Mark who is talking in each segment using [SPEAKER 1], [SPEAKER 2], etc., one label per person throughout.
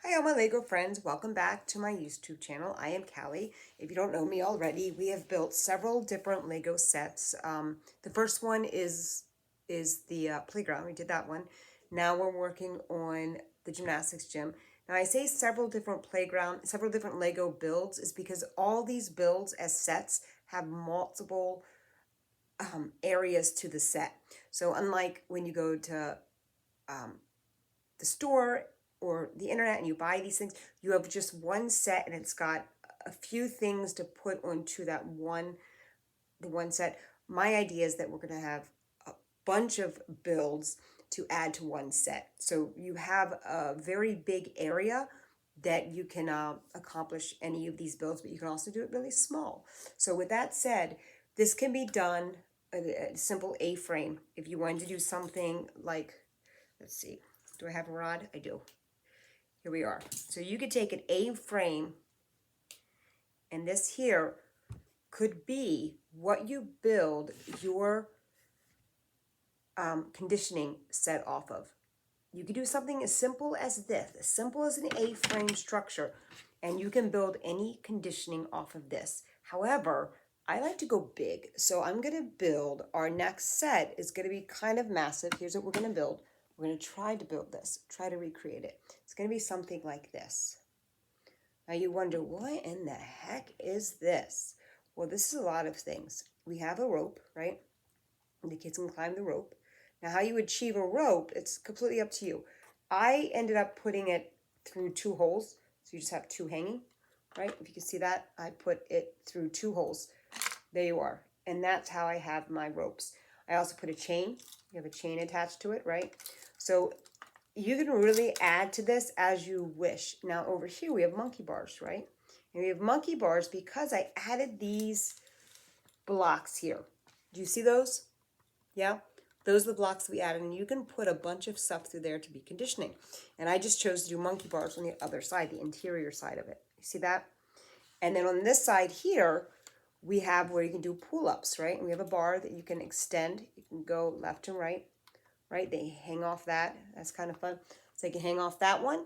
[SPEAKER 1] Hi all my Lego friends, welcome back to my YouTube channel. I am Callie. If you don't know me already, we have built several different Lego sets. The first one is the playground. We did that one. Now we're working on the gymnastics gym. Now I say several different Lego builds is because all these builds as sets have multiple areas to the set. So unlike when you go to the store or the internet and you buy these things, you have just one set and it's got a few things to put onto the one set. My idea is that we're going to have a bunch of builds to add to one set. So you have a very big area that you can accomplish any of these builds, but you can also do it really small. So with that said, this can be done a simple A-frame. If you wanted to do something like, let's see, do I have a rod? I do. Here we are. So you could take an A-frame, and this here could be what you build your conditioning set off of. You could do something as simple as this, as simple as an A-frame structure, and you can build any conditioning off of this. However, I like to go big, so I'm going to build, our next set is going to be kind of massive. Here's what we're going to build. We're going to try to build this, try to recreate it. It's going to be something like this. Now you wonder, what in the heck is this? Well, this is a lot of things. We have a rope, right? And the kids can climb the rope. Now how you achieve a rope, it's completely up to you. I ended up putting it through 2 holes. So you just have 2 hanging, right? If you can see that, I put it through 2 holes. There you are. And that's how I have my ropes. I also put a chain. You have a chain attached to it, right? So you can really add to this as you wish. Now over here we have monkey bars, right? And we have monkey bars because I added these blocks here. Do you see those? Yeah? Those are the blocks we added, and you can put a bunch of stuff through there to be conditioning. And I just chose to do monkey bars on the other side, the interior side of it. You see that? And then on this side here, we have where you can do pull-ups, right? And we have a bar that you can extend. You can go left and right. Right? They hang off that. That's kind of fun. So they can hang off that one.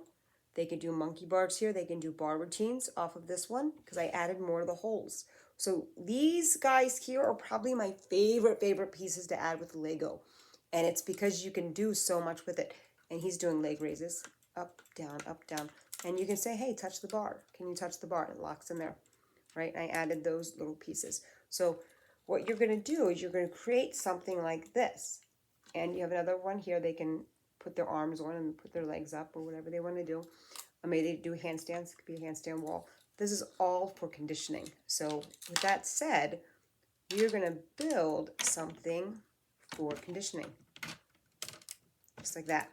[SPEAKER 1] They can do monkey bars here. They can do bar routines off of this one because I added more of the holes. So these guys here are probably my favorite pieces to add with Lego. And it's because you can do so much with it. And he's doing leg raises. Up, down, up, down. And you can say, hey, touch the bar. Can you touch the bar? And it locks in there. Right? I added those little pieces. So what you're going to do is you're going to create something like this. And you have another one here. They can put their arms on and put their legs up or whatever they want to do. Or maybe they do handstands. It could be a handstand wall. This is all for conditioning. So with that said, we are going to build something for conditioning. Just like that.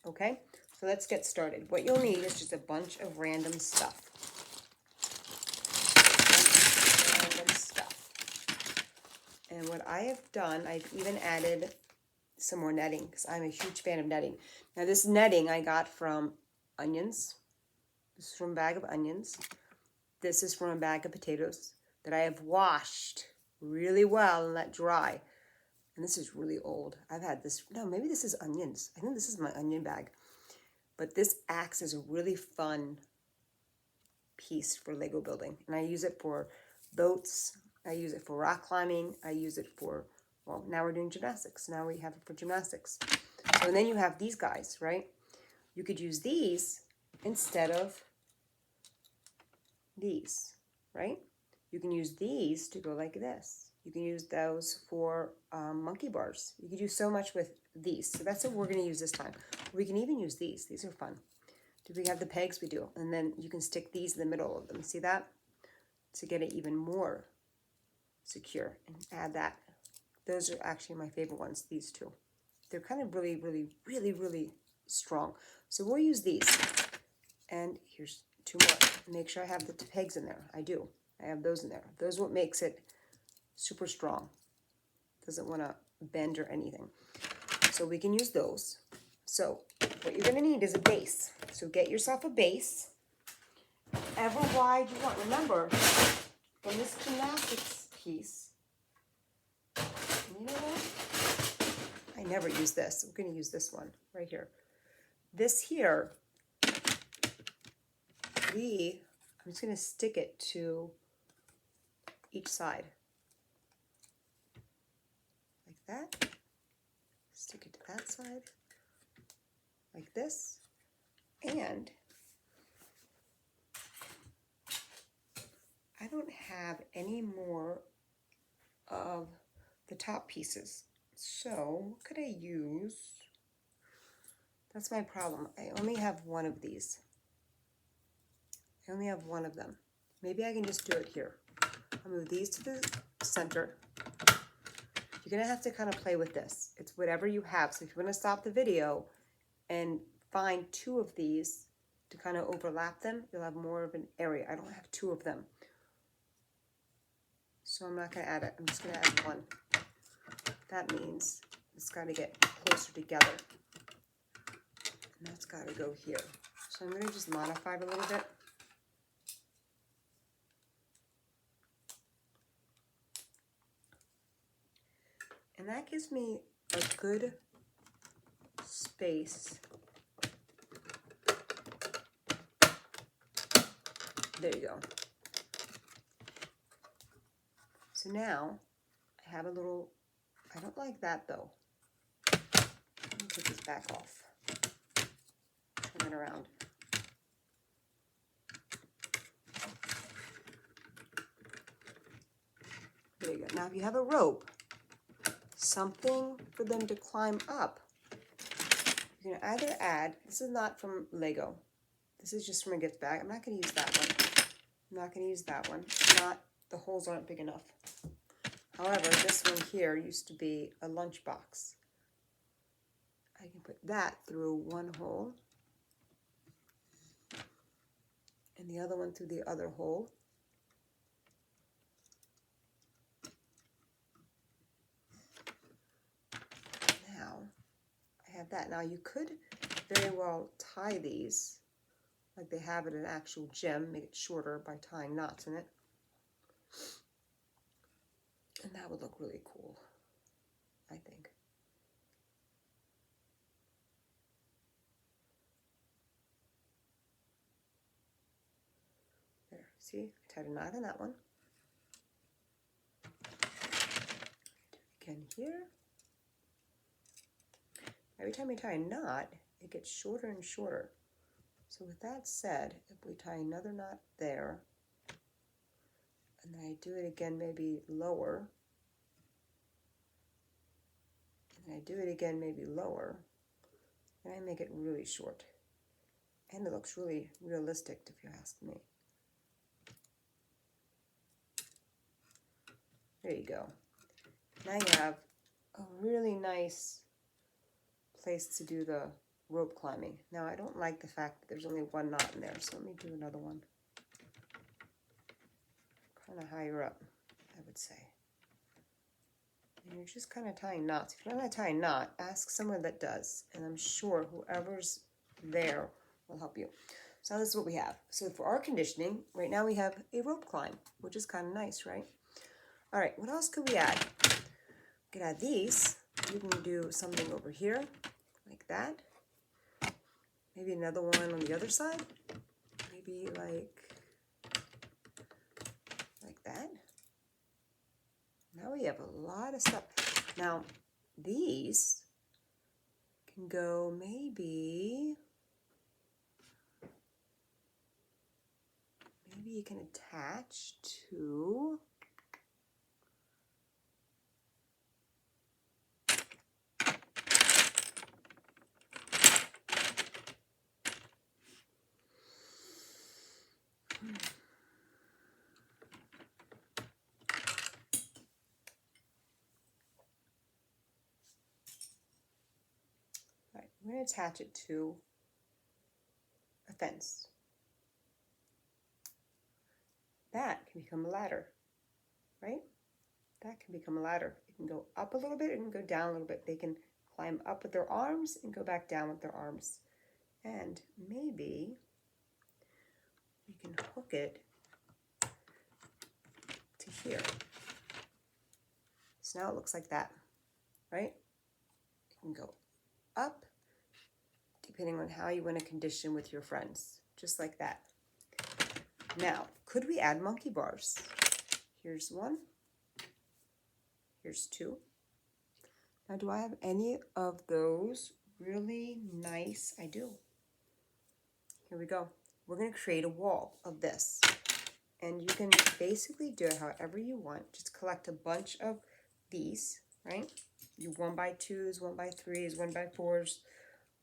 [SPEAKER 1] Okay? So let's get started. What you'll need is just a bunch of random stuff. And what I have done, I've even added some more netting because I'm a huge fan of netting. Now this netting I got from onions. This is from a bag of onions. This is from a bag of potatoes that I have washed really well and let dry. And this is really old. I've had this, no, maybe this is onions. I think this is my onion bag. But this acts as a really fun piece for Lego building. And I use it for boats. I use it for rock climbing. I use it for, well, now we're doing gymnastics. Now we have it for gymnastics. So and then you have these guys, right? You could use these instead of these, right? You can use these to go like this. You can use those for monkey bars. You can do so much with these. So that's what we're going to use this time. We can even use these. These are fun. Do we have the pegs? We do. And then you can stick these in the middle of them. See that? To get it even more secure and add that. Those are actually my favorite ones, these two. They're kind of really strong. So we'll use these. And here's 2 more. Make sure I have the pegs in there. I do. I have those in there. Those are what makes it super strong. Doesn't want to bend or anything. So we can use those. So what you're going to need is a base. So get yourself a base. Ever wide you want. Remember, from this gymnastics piece, you know what? I never use this. I'm going to use this one right here. This here I'm just going to stick it to each side. Like that. Stick it to that side. Like this. And I don't have any more of the top pieces. So what could I use? That's my problem. I only have one of these. I only have one of them. Maybe I can just do it here. I'll move these to the center. You're gonna have to kind of play with this. It's whatever you have. So if you want to stop the video and find two of these to kind of overlap them, you'll have more of an area. I don't have two of them. So I'm not gonna add it. I'm just gonna add one. That means it's gotta get closer together. And that's gotta go here. So I'm gonna just modify it a little bit. And that gives me a good space. There you go. So now I have a little, I don't like that though. Let me take this back off. Turn it around. There you go. Now if you have a rope, something for them to climb up, you can either add, this is not from Lego, this is just from a gift bag. I'm not going to use that one. I'm not going to use that one. The holes aren't big enough. However, this one here used to be a lunchbox. I can put that through one hole and the other one through the other hole. Now I have that. Now you could very well tie these like they have at an actual gym, make it shorter by tying knots in it. And that would look really cool, I think. There, see, I tied a knot on that one. Again here. Every time we tie a knot, it gets shorter and shorter. So with that said, if we tie another knot there, and then I do it again maybe lower, and I do it again maybe lower, and I make it really short. And it looks really realistic if you ask me. There you go. Now you have a really nice place to do the rope climbing. Now I don't like the fact that there's only one knot in there, so let me do another one. Kind of higher up, I would say. And you're just kind of tying knots. If you don't know how to tie a knot, ask someone that does, and I'm sure whoever's there will help you. So this is what we have. So for our conditioning, right now we have a rope climb, which is kind of nice, right? All right, what else could we add? We could add these. You can do something over here, like that. Maybe another one on the other side. Maybe like that. Now we have a lot of stuff. Now, these can go maybe you can attach to I'm going to attach it to a fence. That can become a ladder, right? That can become a ladder. It can go up a little bit, it can go down a little bit. They can climb up with their arms and go back down with their arms. And maybe we can hook it to here. So now it looks like that, right? It can go up, depending on how you want to condition with your friends, just like that. Now, could we add monkey bars? Here's one. Here's two. Now, do I have any of those really nice? I do. Here we go. We're going to create a wall of this. And you can basically do it however you want. Just collect a bunch of these, right? You 1x2s, 1x3s, 1x4s,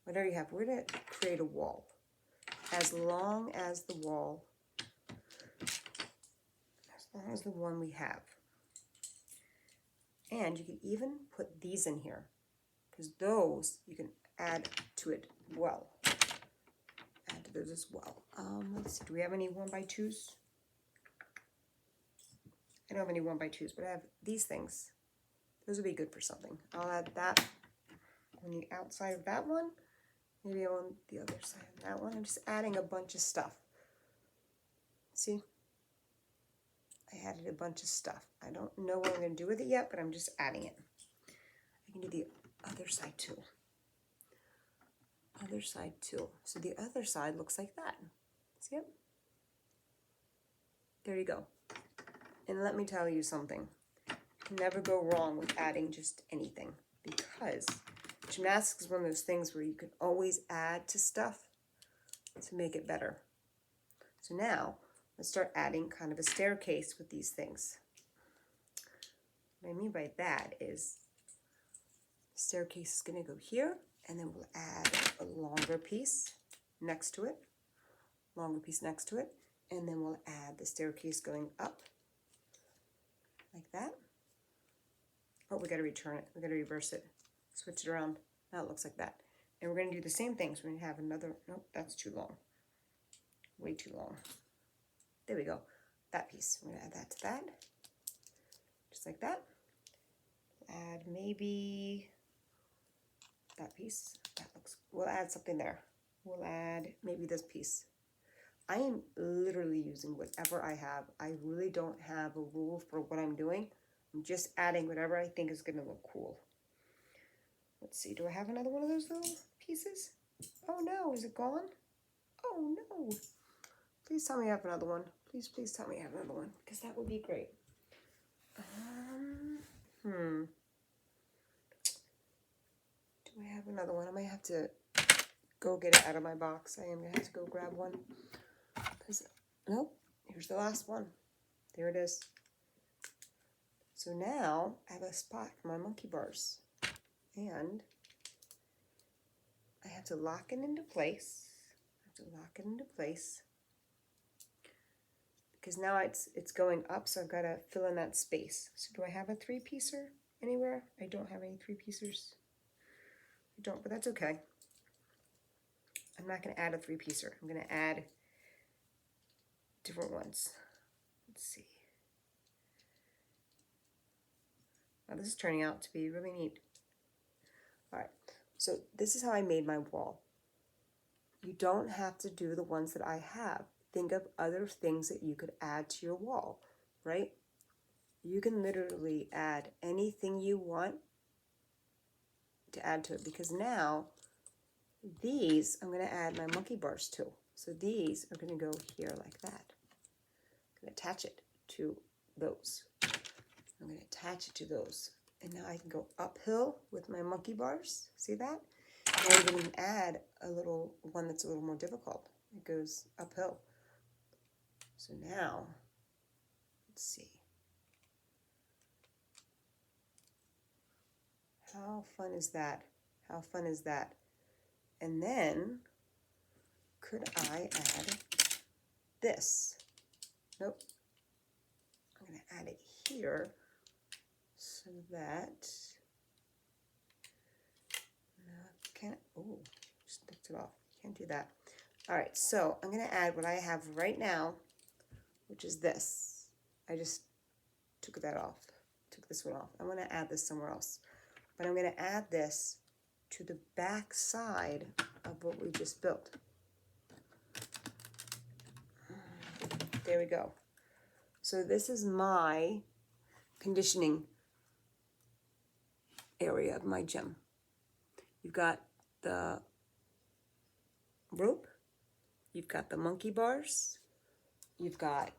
[SPEAKER 1] whatever you have. We're going to create a wall. As long as the wall, as long as the one we have. And you can even put these in here, because those you can add to it well. Add to those as well. Let's see, do we have any 1x2s? I don't have any 1x2s, but I have these things. Those would be good for something. I'll add that on the outside of that one, maybe on the other side of that one. I'm just adding a bunch of stuff. See? I added a bunch of stuff. I don't know what I'm going to do with it yet, but I'm just adding it. I can do the other side too. Other side too. So the other side looks like that. See it? There you go. And let me tell you something. You can never go wrong with adding just anything, because gymnastics is one of those things where you can always add to stuff to make it better. So now, let's start adding kind of a staircase with these things. What I mean by that is the staircase is going to go here, and then we'll add a longer piece next to it, and then we'll add the staircase going up like that. Oh, we got to return it. We got to reverse it. Switch it around. Now it looks like that. And we're going to do the same thing. So we're going to have another, nope, that's too long. Way too long. There we go. That piece. We're going to add that to that. Just like that. Add maybe that piece. That looks, we'll add something there. We'll add maybe this piece. I am literally using whatever I have. I really don't have a rule for what I'm doing. I'm just adding whatever I think is going to look cool. Let's see. Do I have another one of those little pieces? Oh no. Is it gone? Oh no. Please tell me I have another one. Please, please tell me I have another one, because that would be great. Do I have another one? I might have to go get it out of my box. I am going to have to go grab one. Nope. Here's the last one. There it is. So now I have a spot for my monkey bars. And I have to lock it into place. Because now it's going up, so I've got to fill in that space. So do I have a 3-piecer anywhere? I don't have any 3-piecers. I don't, but that's okay. I'm not going to add a 3-piecer. I'm going to add different ones. Let's see. Now this is turning out to be really neat. All right, so this is how I made my wall. You don't have to do the ones that I have. Think of other things that you could add to your wall, right? You can literally add anything you want to add to it, because now these I'm going to add my monkey bars to. So these are going to go here like that. I'm going to attach it to those. And now I can go uphill with my monkey bars. See that? And I can add a little one that's a little more difficult. It goes uphill. So now, let's see. How fun is that? How fun is that? And then, could I add this? Nope. I'm going to add it here so that, no, can't, oh, just lift it off. Can't do that. All right, so I'm going to add what I have right now, which is this. I just took that off, took this one off. I'm going to add this somewhere else. But I'm going to add this to the back side of what we just built. There we go. So this is my conditioning area of my gym. You've got the rope, you've got the monkey bars, you've got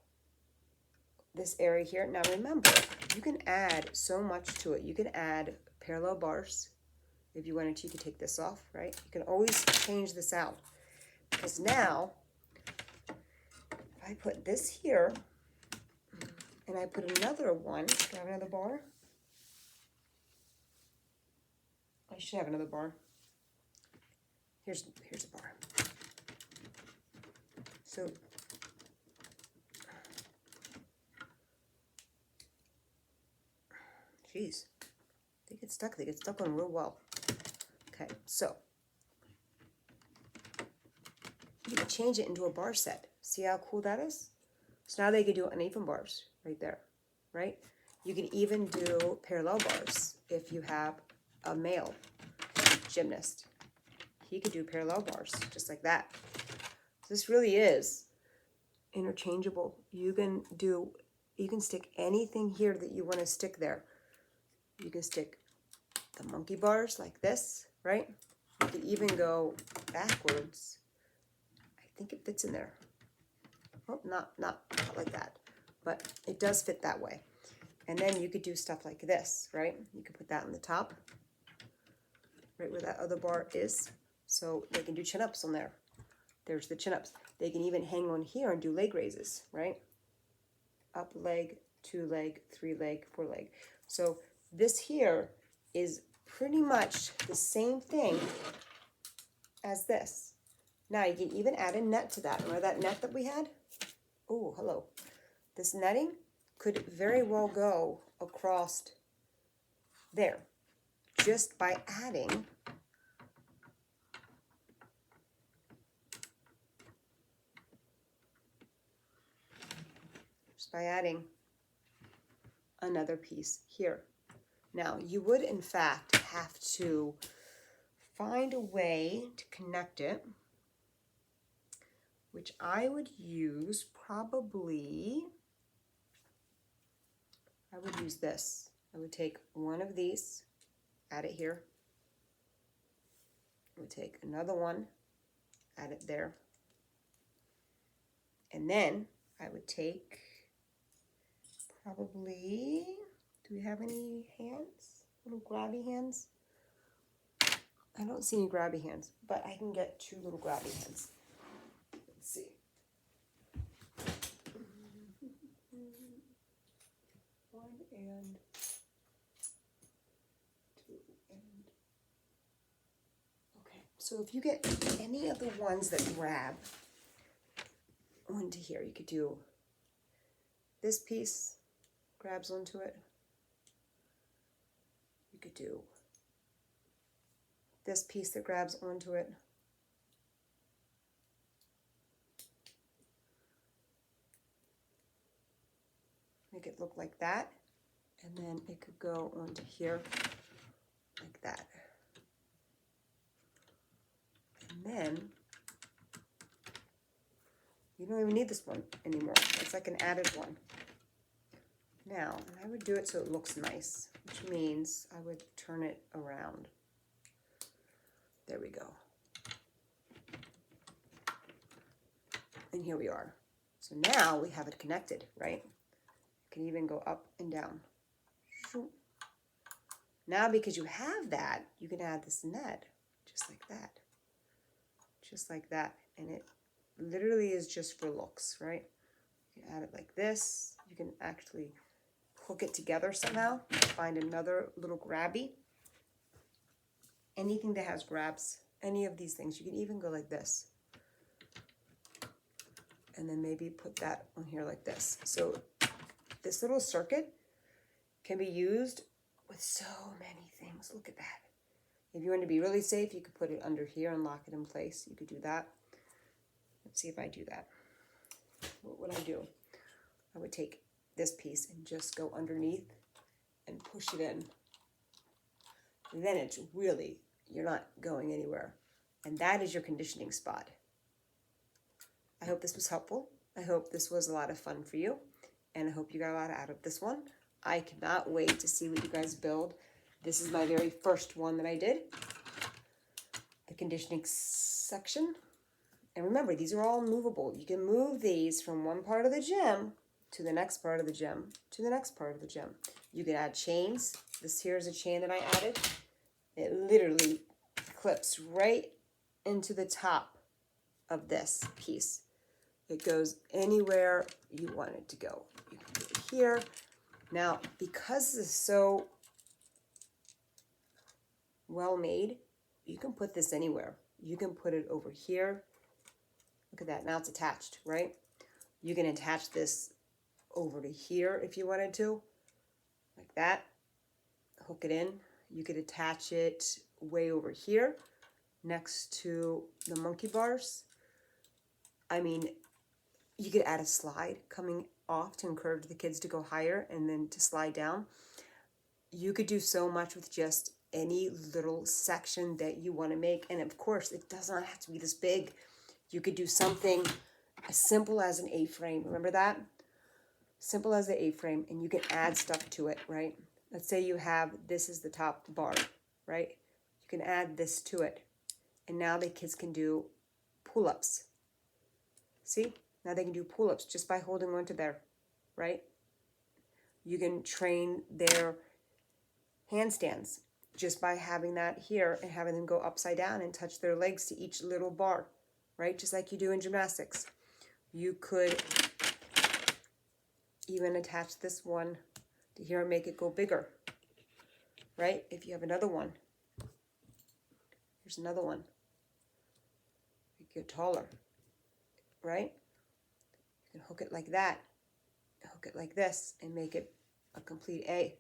[SPEAKER 1] this area here. Now remember, you can add so much to it. You can add parallel bars. If you wanted to, you could take this off, right? You can always change this out. Because now, if I put this here, and I put another one, do I have another bar? I should have another bar. Here's a bar. So, geez, they get stuck. They get stuck on real well. Okay, so you can change it into a bar set. See how cool that is? So now they can do uneven bars right there, right? You can even do parallel bars if you have a male gymnast. He could do parallel bars just like that. This really is interchangeable. You can stick anything here that you want to stick there. You can stick the monkey bars like this, right? You could even go backwards. I think it fits in there. Oh, not like that, but it does fit that way. And then you could do stuff like this, right? You could put that on the top, right where that other bar is. So they can do chin-ups on there. There's the chin-ups. They can even hang on here and do leg raises, right? Up leg, 2 leg, 3 leg, 4 leg. So this here is pretty much the same thing as this. Now you can even add a net to that. Remember that net that we had? Oh, hello. This netting could very well go across there just by adding another piece here. Now, you would in fact have to find a way to connect it, which I would use probably, I would use this. I would take one of these, add it here. I would take another one, add it there. And then I would take probably, do we have any hands? Little grabby hands? I don't see any grabby hands, but I can get 2 little grabby hands. Let's see. One and 2 and... Okay, so if you get any of the ones that grab onto here, you could do this piece, grabs onto it. You could do this piece that grabs onto it. Make it look like that. And then it could go onto here like that. And then you don't even need this one anymore. It's like an added one. Now, and I would do it so it looks nice, which means I would turn it around. There we go. And here we are. So now we have it connected, right? It can even go up and down. Now, because you have that, you can add this net just like that. Just like that. And it literally is just for looks, right? You can add it like this. You can actually hook it together somehow. Find another little grabby. Anything that has grabs, any of these things. You can even go like this. And then maybe put that on here like this. So this little circuit can be used with so many things. Look at that. If you want to be really safe, you could put it under here and lock it in place. You could do that. Let's see if I do that. What would I do? I would take this piece and just go underneath and push it in. And then it's really, you're not going anywhere. And that is your conditioning spot. I hope this was helpful. I hope this was a lot of fun for you. And I hope you got a lot out of this one. I cannot wait to see what you guys build. This is my very first one that I did. The conditioning section. And remember, these are all movable. You can move these from one part of the gym to the next part of the gym, to the next part of the gym. You can add chains. This here is a chain that I added. It literally clips right into the top of this piece. It goes anywhere you want it to go. You can put it here. Now, because this is so well made, you can put this anywhere. You can put it over here. Look at that. Now it's attached, right? You can attach this over to here if you wanted to, like that. Hook it in. You could attach it way over here next to the monkey bars. I mean, you could add a slide coming off to encourage the kids to go higher and then to slide down. You could do so much with just any little section that you want to make. And of course, it does not have to be this big. You could do something as simple as an A-frame. Remember that? Simple as the A-frame, and you can add stuff to it, right? Let's say you have, this is the top bar, right? You can add this to it. And now the kids can do pull-ups. See? Now they can do pull-ups just by holding on to there, right? You can train their handstands just by having that here and having them go upside down and touch their legs to each little bar, right? Just like you do in gymnastics. You could even attach this one to here and make it go bigger, right? If you have another one. Here's another one. Make it taller, right? You can hook it like that, hook it like this, and make it a complete A.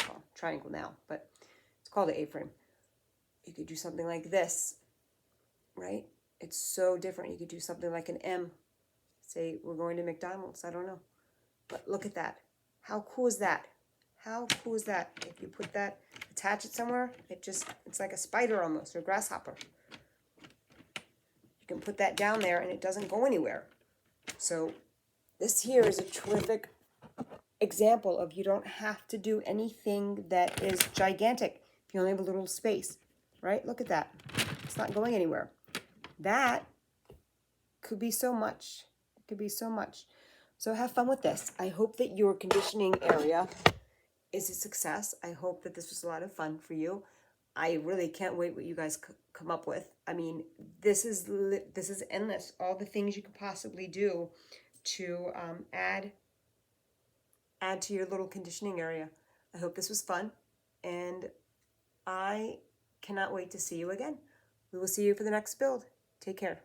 [SPEAKER 1] Well, triangle now, but it's called an A-frame. You could do something like this, right? It's so different. You could do something like an M. Say we're going to McDonald's, I don't know. But look at that. How cool is that? How cool is that? If you put that, attach it somewhere, it's like a spider almost, or a grasshopper. You can put that down there and it doesn't go anywhere. So this here is a terrific example of you don't have to do anything that is gigantic if you only have a little space, right? Look at that. It's not going anywhere. That could be so much. It could be so much. So have fun with this. I hope that your conditioning area is a success. I hope that this was a lot of fun for you. I really can't wait what you guys come up with. I mean, this is endless. All the things you could possibly do to add to your little conditioning area. I hope this was fun, and I cannot wait to see you again. We will see you for the next build. Take care.